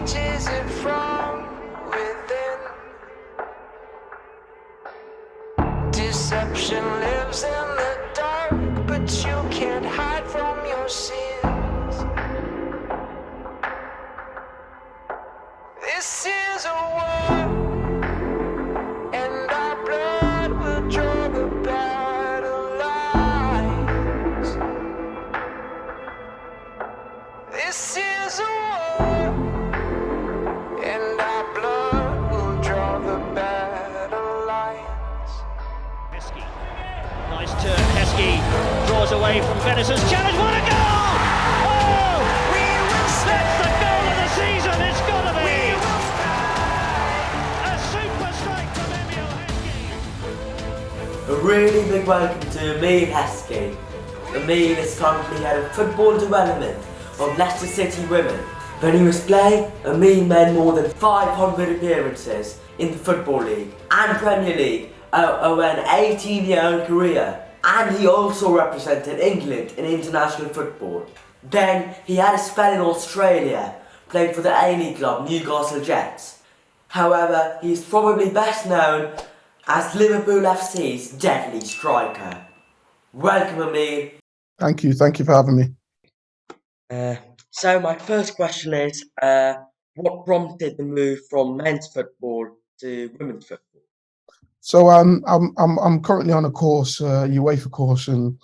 changes it from within. Deception lives in the dark, but you can't hide from your sins. This is a war, and our blood will draw the battle lines. This is a war, and our blood will draw the battle lines. Heskey, nice turn. Heskey draws away from Venison's challenge. What a goal! Oh, that's the goal of the season. It's got to be a super strike from Emile Heskey. A really big welcome to Emile Heskey. Emile is currently head of football development of Leicester City Women. When he was playing, Emile made more than 500 appearances in the Football League and Premier League over an 18-year career, and he also represented England in international football. Then he had a spell in Australia, playing for the A-League club Newcastle Jets. However, he is probably best known as Liverpool FC's deadly striker. Welcome, Emile. Thank you for having me. So my first question is, what prompted the move from men's football to women's football? So I'm currently on a course, UEFA course, and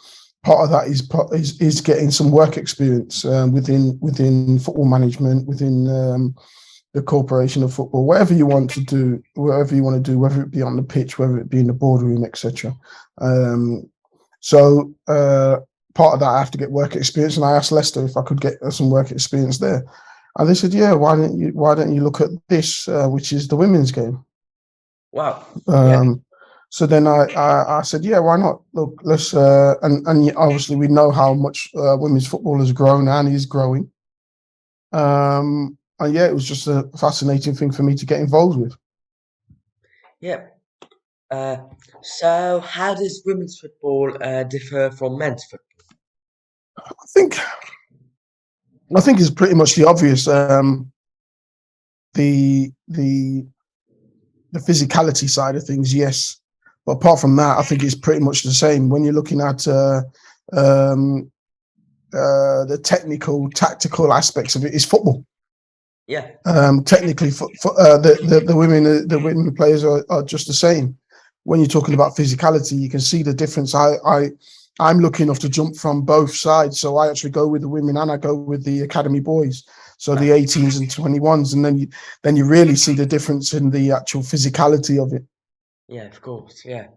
part of that is getting some work experience within football management, within the corporation of football, whatever you want to do, whether it be on the pitch, whether it be in the boardroom, etc. So part of that, I have to get work experience, and I asked Leicester if I could get some work experience there, and they said, "Yeah, why don't you look at this, which is the women's game?" Wow. So then I said, "Yeah, why not? Look, let's." And obviously we know how much women's football has grown and is growing. And yeah, it was just a fascinating thing for me to get involved with. Yeah. So how does women's football differ from men's football? I think it's pretty much the obvious. The physicality side of things, yes, but apart from that, I think it's pretty much the same. When you're looking at the technical, tactical aspects of it, is football. Yeah. Technically, the women players are just the same. When you're talking about physicality, you can see the difference. I'm lucky enough to jump from both sides, so I actually go with the women and I go with the academy boys, so the 18s and 21s, and then you really see the difference in the actual physicality of it. Yeah, of course. Yeah.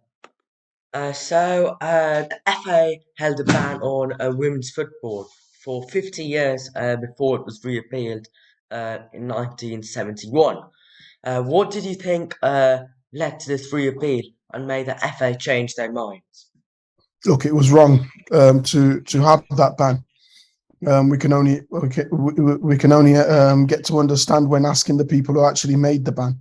So the FA held a ban on women's football for 50 years before it was repealed in 1971. What did you think led to this repeal and made the FA change their minds? Look, it was wrong to have that ban. We can only get to understand when asking the people who actually made the ban.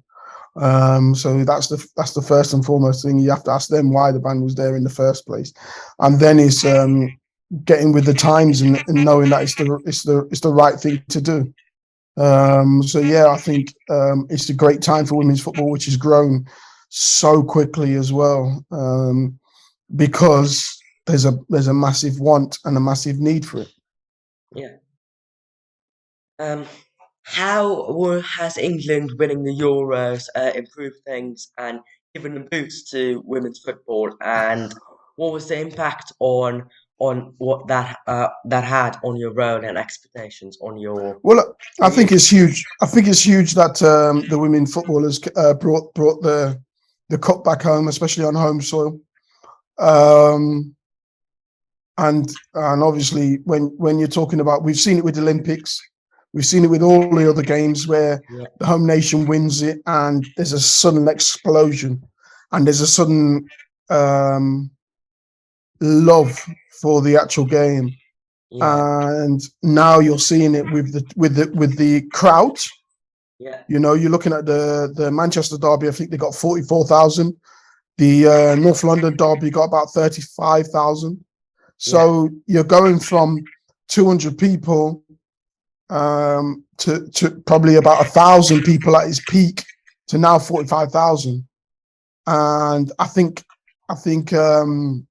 So that's the first and foremost thing. You have to ask them why the ban was there in the first place, and then it's getting with the times and knowing that it's the right thing to do. So yeah, I think it's a great time for women's football, which has grown so quickly as well, because there's a massive want and a massive need for it. Yeah. How has England winning the Euros improved things and given a boost to women's football? And what was the impact on what that had on your role and expectations on your? Well, I think it's huge. I think it's huge that the women footballers brought the cup back home, especially on home soil. And obviously, when you're talking about, we've seen it with the Olympics, we've seen it with all the other games where the home nation wins it, and there's a sudden explosion, and there's a sudden love for the actual game. And now you're seeing it with the crowd. Yeah. You know, you're looking at the Manchester derby. I think they got 44,000. The North London derby got about 35,000. So you're going from 200 people to probably about 1,000 people at his peak to now 45,000. And I think the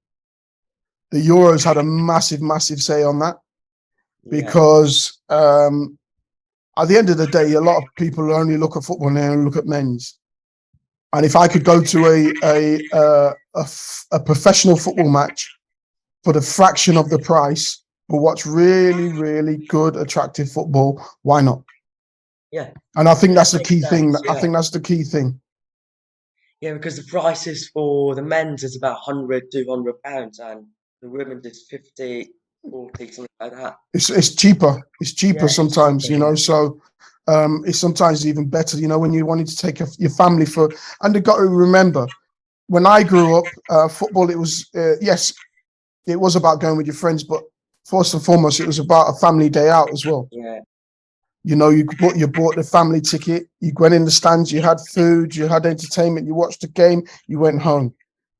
Euros had a massive say on that, because at the end of the day, a lot of people only look at football and they only look at men's. And if I could go to a professional football match for the fraction of the price, but what's really good, attractive football, why not? Yeah. And I think that's the Makes key thing. sense, I yeah. think that's the key thing. Yeah, because the prices for the men's is about 100, 200 pounds, and the women's is 50, 40, something like that. It's cheaper. It's cheaper Yeah, it's sometimes, cheaper, you know. yeah. So it's sometimes even better, you know, when you wanted to take your family for. And you've got to remember, when I grew up, football, it was yes, it was about going with your friends, but first and foremost, it was about a family day out as well. Yeah, You know, you bought the family ticket, you went in the stands, you had food, you had entertainment, you watched the game, you went home.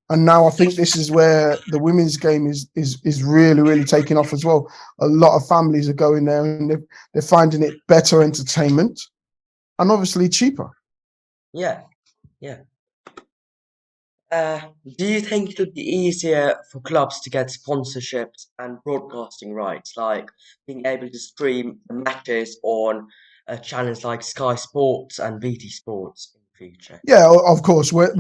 And now I think this is where the women's game is really taking off as well. A lot of families are going there and they're finding it better entertainment and obviously cheaper. yeah, yeah. Do you think it would be easier for clubs to get sponsorships and broadcasting rights, like being able to stream the matches on channels like Sky Sports and BT Sports in the future? Yeah, of course. With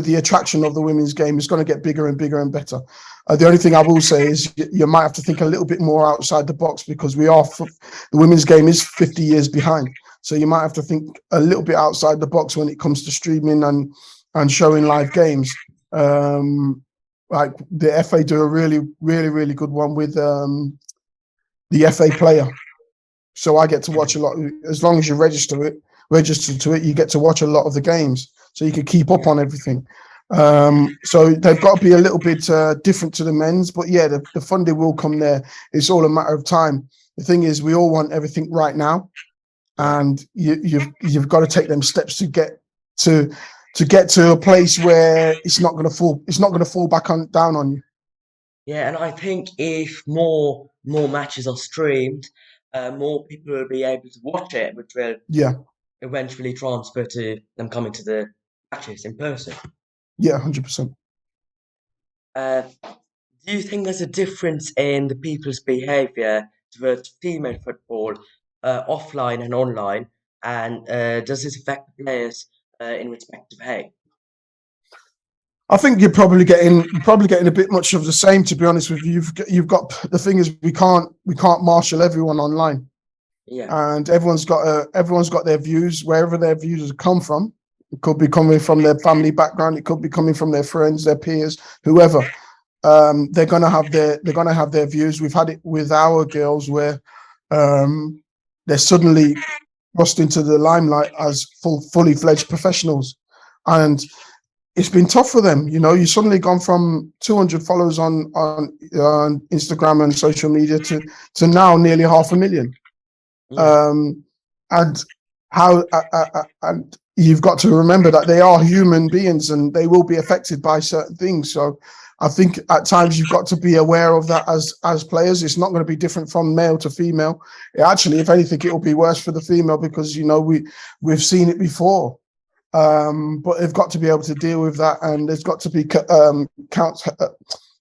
the attraction of the women's game, it's going to get bigger and bigger and better. The only thing I will say is you might have to think a little bit more outside the box, because the women's game is 50 years behind. So you might have to think a little bit outside the box when it comes to streaming and showing live games. Like the FA do a really good one with the FA Player. So I get to watch a lot. As long as you register to it, you get to watch a lot of the games, so you can keep up on everything. So they've got to be a little bit different to the men's, but yeah, the funding will come there. It's all a matter of time. The thing is, we all want everything right now, and you've got to take them steps to get to a place where it's not going to fall back down on you. Yeah, and I think if more matches are streamed, more people will be able to watch it, which will Yeah, eventually transfer to them coming to the matches in person. yeah, 100%. Do you think there's a difference in the people's behaviour towards female football, offline and online, and does this affect the players in respect of hate? I think you're probably getting a bit much of the same, to be honest with you. You've got the thing is, we can't marshal everyone online, Yeah, and everyone's got their views wherever their views come from. It could be coming from their family background, it could be coming from their friends, their peers, whoever. They're gonna have their views. We've had it with our girls where they're suddenly thrust into the limelight as fully fledged professionals, and it's been tough for them. You know, you've suddenly gone from 200 followers on Instagram and social media to now nearly 500,000. yeah, And how and you've got to remember that they are human beings and they will be affected by certain things. So I think at times you've got to be aware of that as players. It's not going to be different from male to female. Actually, if anything, it will be worse for the female, because you know we've seen it before. But they've got to be able to deal with that, and there's got to be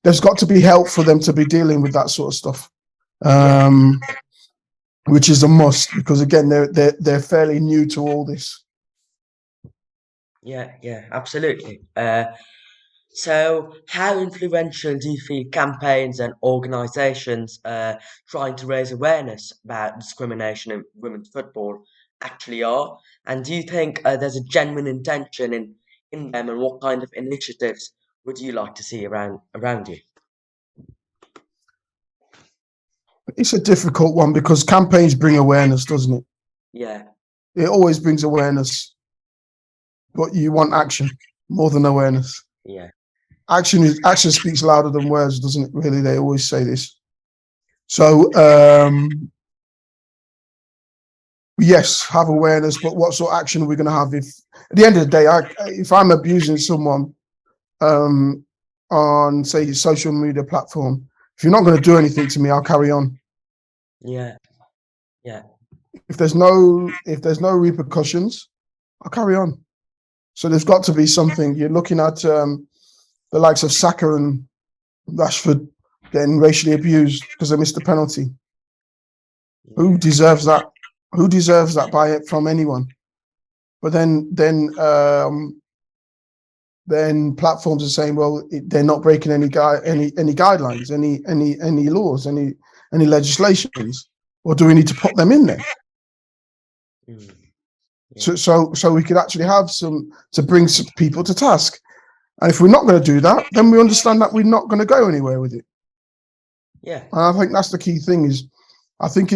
there's got to be help for them to be dealing with that sort of stuff, which is a must, because again they're fairly new to all this. yeah, absolutely. So, how influential do you feel campaigns and organisations trying to raise awareness about discrimination in women's football actually are? And do you think there's a genuine intention in them, and what kind of initiatives would you like to see around you? It's a difficult one, because campaigns bring awareness, doesn't it? Yeah, It always brings awareness, but you want action more than awareness. yeah, Action speaks louder than words, doesn't it? Really, they always say this. So yes, have awareness, but what sort of action are we going to have if, at the end of the day, if I'm abusing someone on, say, social media platform, if you're not going to do anything to me, I'll carry on. Yeah. Yeah. If there's no repercussions, I'll carry on. So there's got to be something. You're looking at the likes of Saka and Rashford getting racially abused because they missed the penalty. Who deserves that? Who deserves that by it from anyone? But then platforms are saying, well, they're not breaking any guidelines, any laws, any legislations. Or do we need to put them in there? Mm. Yeah. So we could actually have some to bring some people to task. And if we're not going to do that, then we understand that we're not going to go anywhere with it. Yeah. And I think that's the key thing. I think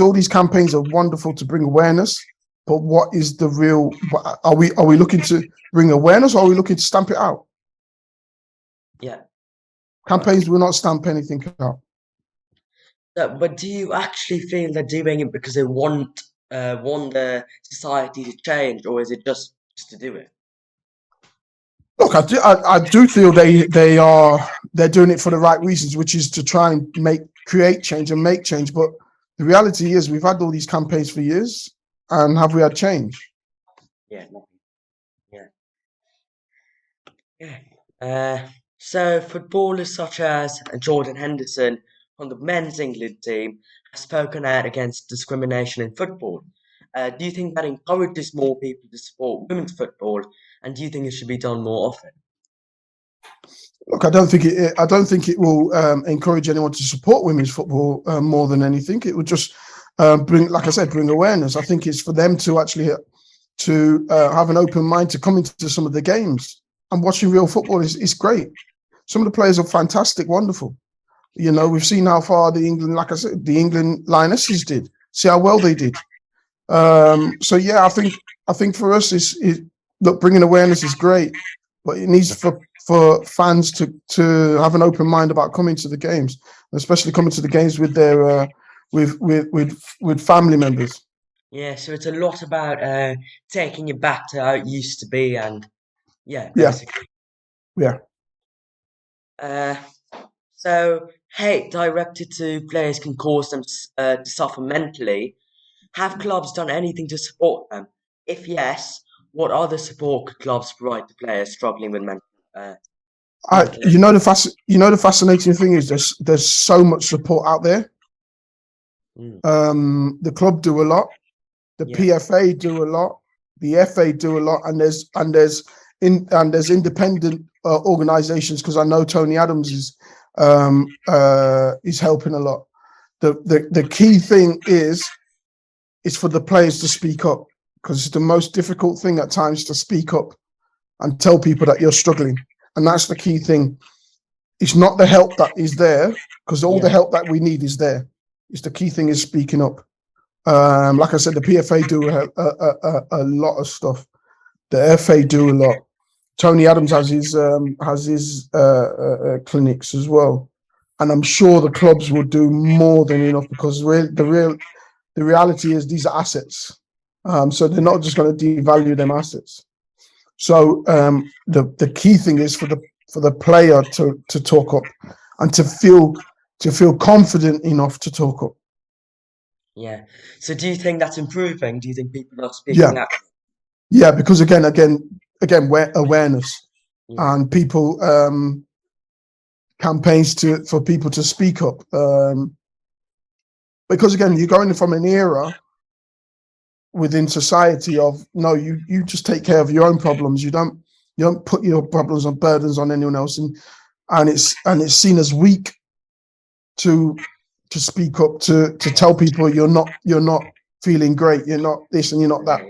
all these campaigns are wonderful to bring awareness. But what is the real? Are we looking to bring awareness, or are we looking to stamp it out? Yeah. Campaigns will not stamp anything out. But do you actually feel they're doing it because they want the society to change, or is it just to do it? Look, I do feel they're doing it for the right reasons, which is to try and create change and make change. But the reality is, we've had all these campaigns for years, and have we had change? Yeah. Yeah. Yeah. So footballers such as Jordan Henderson on the men's England team have spoken out against discrimination in football. Do you think that encourages more people to support women's football, and do you think it should be done more often? Look, I don't think it will encourage anyone to support women's football more than anything. It would just bring, like I said, bring awareness. I think it's for them to actually have an open mind to come into some of the games, and watching real football is great. Some of the players are fantastic, wonderful. We've seen how far like I said, the England Lionesses did. See how well they did. So yeah, I think for us look, bringing awareness is great, but it needs for fans to have an open mind about coming to the games, especially coming to the games with their with family members. Yeah, so it's a lot about taking it back to how it used to be, and yeah, Yeah, basically. yeah. Uh, so hate directed to players can cause them to suffer mentally. Have clubs done anything to support them? If yes, what other support could clubs provide to players struggling with uh, mental You illness? know the fascinating thing is there's so much support out there. Mm, The club do a lot, the yeah, PFA do a lot, the FA do a lot, and there's independent organisations, because I know Tony Adams is helping a lot. The key thing is for the players to speak up, because it's the most difficult thing at times to speak up and tell people that you're struggling, and that's the key thing. It's not the help that is there, because all the yeah, help that we need is there. It's the key thing is speaking up. Like I said, the PFA do a lot of stuff. The FA do a lot. Tony Adams has his clinics as well, and I'm sure the clubs will do more than enough, because the reality is these are assets. So they're not just going to devalue them assets. So the key thing is for the player to talk up and to feel confident enough to talk up. yeah. So do you think that's improving? Do you think people are Yeah, speaking up? yeah. Because again, awareness Yeah, and people campaigns for people to speak up. Because again, you're going from an era within society of no, you just take care of your own problems. You don't put your problems and burdens on anyone else, and it's seen as weak to speak up, to tell people you're not feeling great, you're not this and you're not that.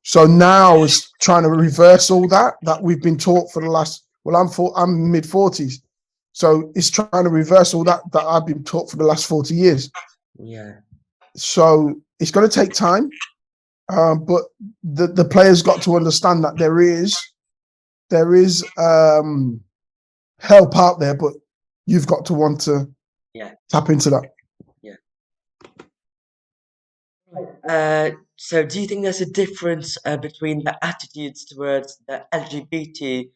So now it's trying to reverse all that we've been taught for the last. Well, I'm mid-40s, so it's trying to reverse all that I've been taught for the last 40 years. yeah, So it's going to take time, but the players got to understand that there is help out there, but you've got to want to yeah, tap into that. yeah. So do you think there's a difference between the attitudes towards the LGBTQ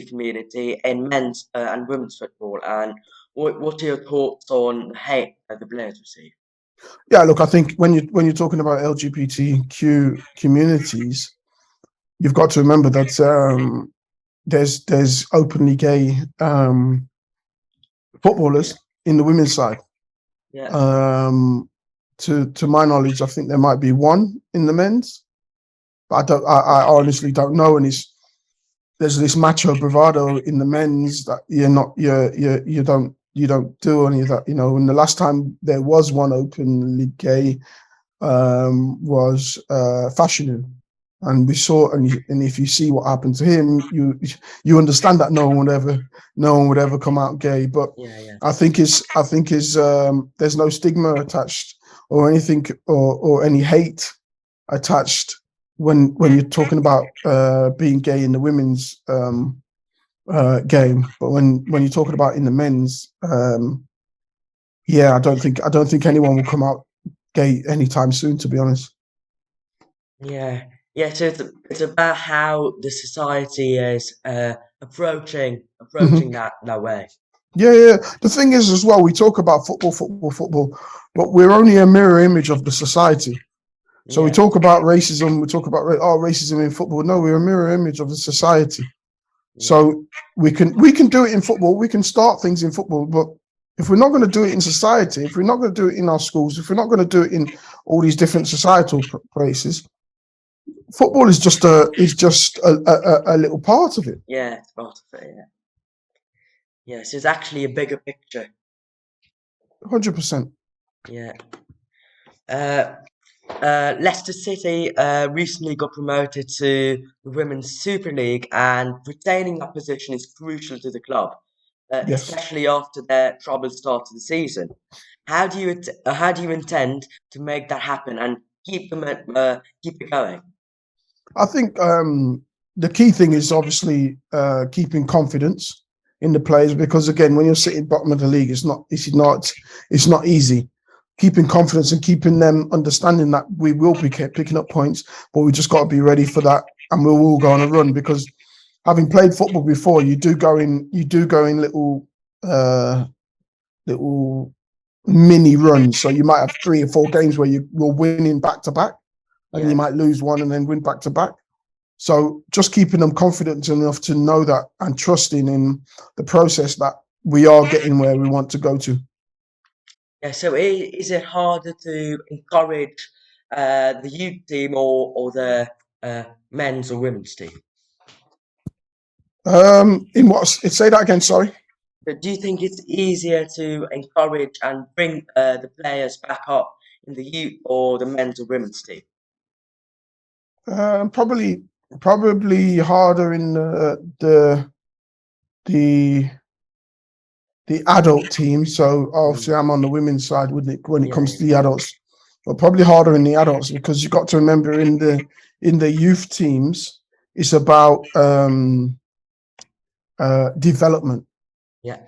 community in men's and women's football, and what are your thoughts on the hate that the players receive? Yeah, look, I think when you're talking about LGBTQ communities, you've got to remember that there's openly gay footballers in the women's side. Yeah. To my knowledge, I think there might be one in the men's, but I honestly don't know. And there's this macho bravado in the men's that you don't do any of that, And the last time there was one openly gay was Fashanu, and we saw, and if you see what happened to him, you understand that no one would ever come out gay. But Yeah. I think there's no stigma attached or anything or any hate attached when you're talking about being gay in the women's game. But when you're talking about in the men's, I don't think anyone will come out gay anytime soon, to be honest. Yeah. So it's about how the society is approaching that way. Yeah. The thing is, as well, we talk about football, but we're only a mirror image of the society. So we talk about racism, we talk about racism in football. No, we're a mirror image of the society. So we can do it in football. We can start things in football, but if we're not going to do it in society, if we're not going to do it in our schools, if we're not going to do it in all these different societal places, football is just a little part of it. Yeah, it's part of it. Yeah. So it's actually a bigger picture. 100%. Yeah. Leicester City recently got promoted to the Women's Super League, and retaining that position is crucial to the club, Yes. especially after their troubled start to the season. How do you intend to make that happen and keep it going? I think the key thing is obviously keeping confidence in the players, because again, when you're sitting bottom of the league, it's not easy. Keeping confidence and keeping them understanding that we will be picking up points, but we just got to be ready for that, and we'll all go on a run, because having played football before, you do go in little mini runs. So you might have 3 or 4 games where you're winning back to back, and you might lose one and then win back to back. So just keeping them confident enough to know that and trusting in the process that we are getting where we want to go to. Yeah, so is it harder to encourage the youth team or the men's or women's team? In what? Say that again. Sorry. But do you think it's easier to encourage and bring the players back up in the youth or the men's or women's team? Probably harder in the adult team. So obviously I'm on the women's side when it comes to the adults, but probably harder in the adults, because you've got to remember in the youth teams, it's about development. Yeah.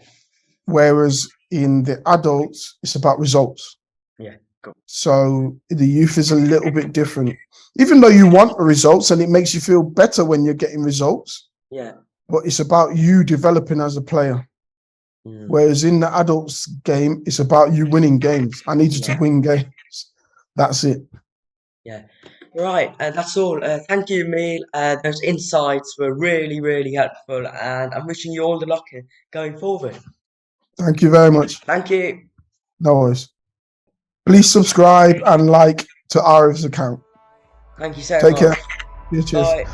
Whereas in the adults, it's about results. Yeah. Cool. So the youth is a little bit different, even though you want the results and it makes you feel better when you're getting results. Yeah. But it's about you developing as a player. Whereas in the adults game, it's about you winning games. I need you to win games. That's it. Yeah. Right. That's all. Thank you, Emile. Those insights were really, really helpful, and I'm wishing you all the luck going forward. Thank you very much. Thank you. No worries. Please subscribe and like to Arif's account. Thank you so much. Take care. Yeah, cheers. Bye.